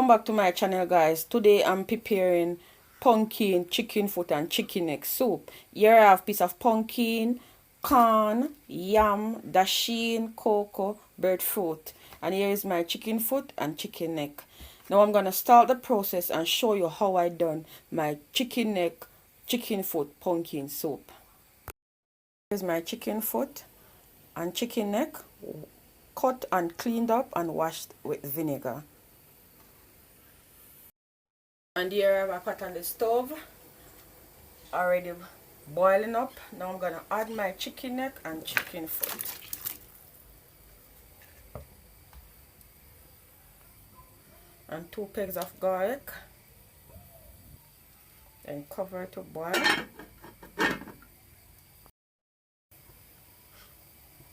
Welcome back to my channel, guys. Today I'm preparing pumpkin, chicken foot and chicken neck soup. Here I have a piece of pumpkin, corn, yam, dasheen, cocoa, breadfruit. And here is my chicken foot and chicken neck. Now I'm gonna start the process and show you how I done my chicken neck, chicken foot pumpkin soup. Here's my chicken foot and chicken neck, cut and cleaned up and washed with vinegar. And here I have a pot on the stove already boiling up. Now I'm gonna add my chicken neck and chicken foot. And 2 pegs of garlic. Then cover it to boil.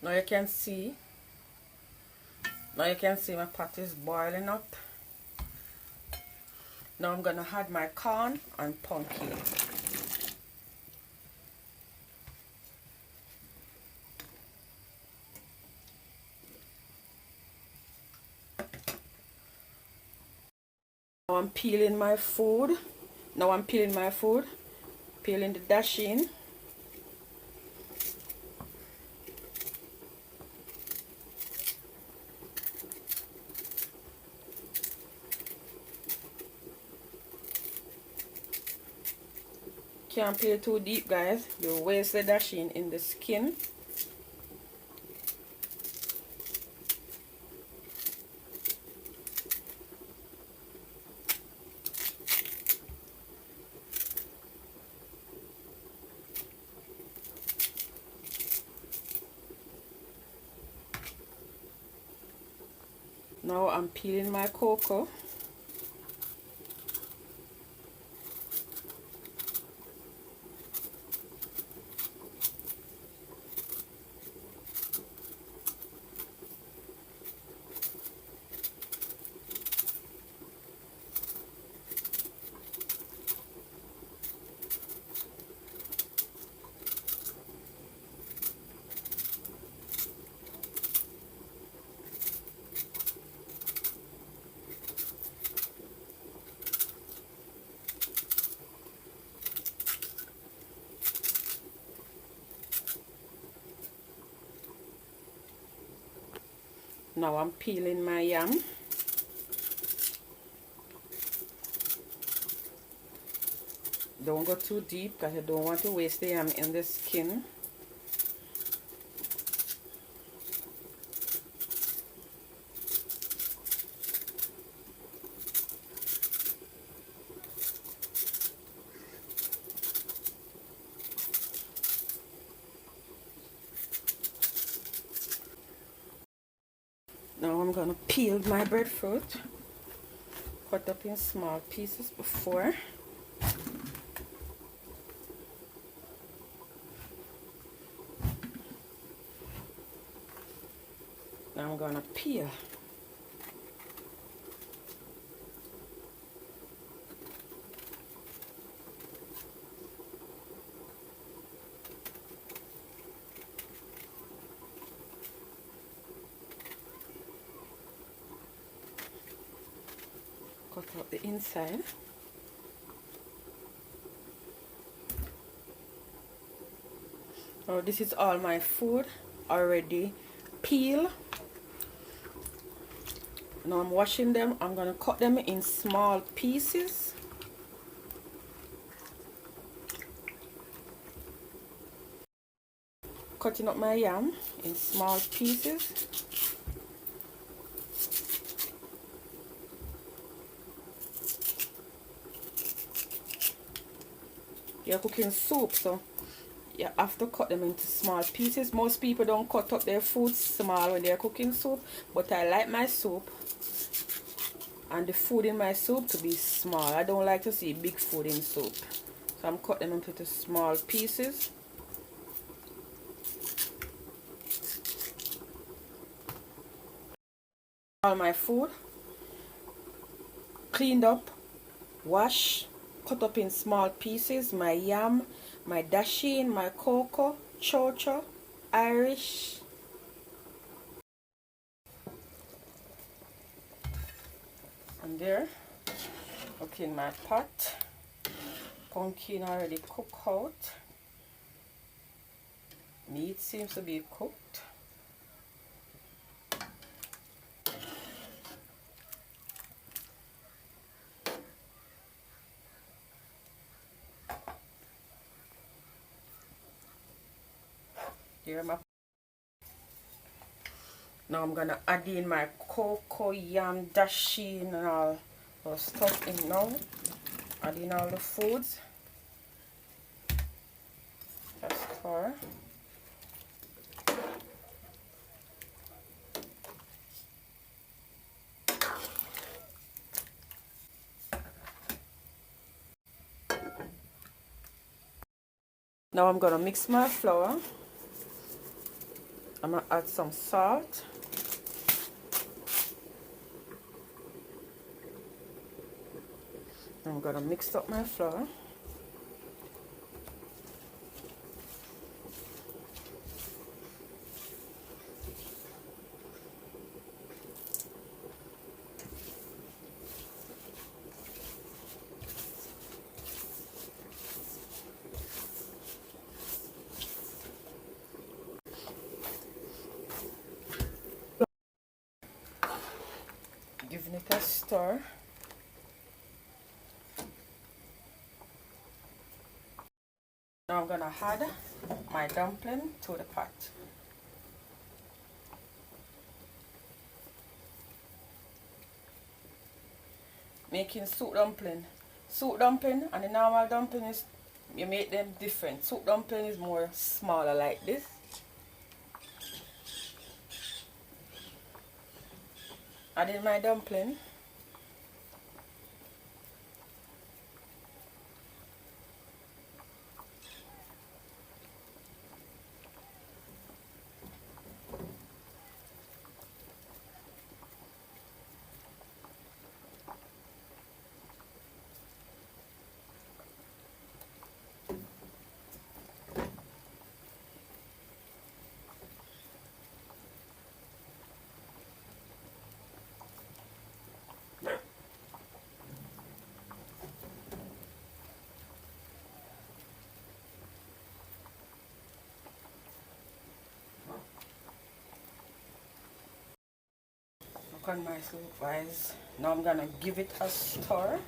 Now you can see my pot is boiling up. Now I'm gonna add my corn and pumpkin. Now I'm peeling my food. Peeling the dasheen. Can't peel too deep, guys. You waste the dasheen in the skin. Now I'm peeling my cocoa. Now I'm peeling my yam. Don't go too deep because you don't want to waste the yam in the skin. Now I'm gonna peel my breadfruit, cut up in small pieces before. Now I'm gonna peel. Cut out the inside. Now this is all my food already peeled. Now I'm washing them. I'm gonna cut them in small pieces. Cutting up my yam in small pieces. You're cooking soup, so you have to cut them into small pieces. Most people don't cut up their food small when they're cooking soup, but I like my soup and the food in my soup to be small. I don't like to see big food in soup, so I'm cutting them into small pieces. All my food cleaned up, washed, cut up in small pieces. My yam, my dasheen, my cocoa, chocho, Irish, and there Look in my pot. Pumpkin already cooked out. Meat seems to be cooked. Here my now I'm gonna add in my cocoa, yam, dasheen and all those stuff in now. Add in all the foods. Just stir. Now I'm gonna mix my flour. I'm gonna add some salt. I'm gonna mix up my flour. Giving it a stir. Now I'm gonna add my dumpling to the pot. Making soup dumpling. Soup dumpling and the normal dumpling is, you make them different. Soup dumpling is more smaller like this. Add in my dumpling. Look on my soup guys. Now I'm gonna give it a stir.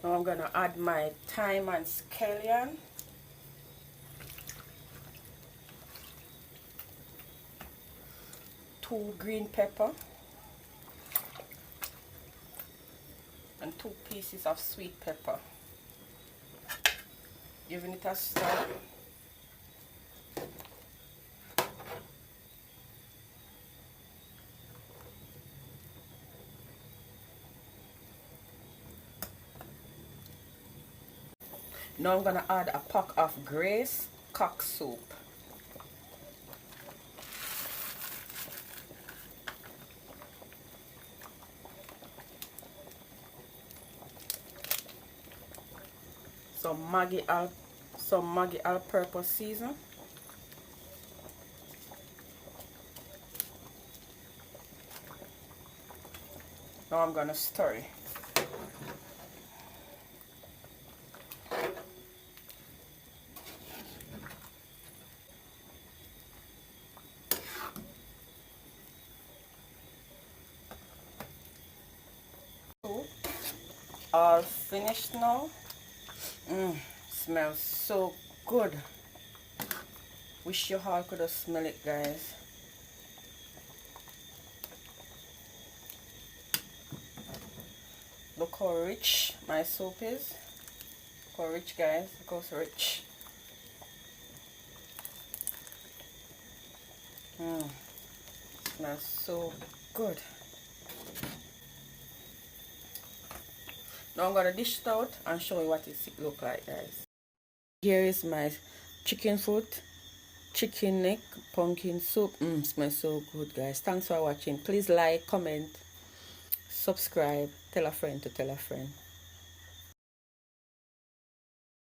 Now I'm gonna add my thyme and scallion. Two green pepper. And 2 pieces of sweet pepper. Giving it a stir. Now I'm gonna add a pack of Grace cock soup. Some Maggi all-purpose season. Now I'm gonna stir it. All finished now. Smells so good. Wish you all could have smelled it guys. Look how rich my soup is. Look how rich guys. Look how rich. Smells so good. Now I'm gonna dish it out and show you what it look like guys. Here is my chicken foot, chicken neck, pumpkin soup. Smells so good guys. Thanks for watching. Please like, comment, subscribe, tell a friend to tell a friend.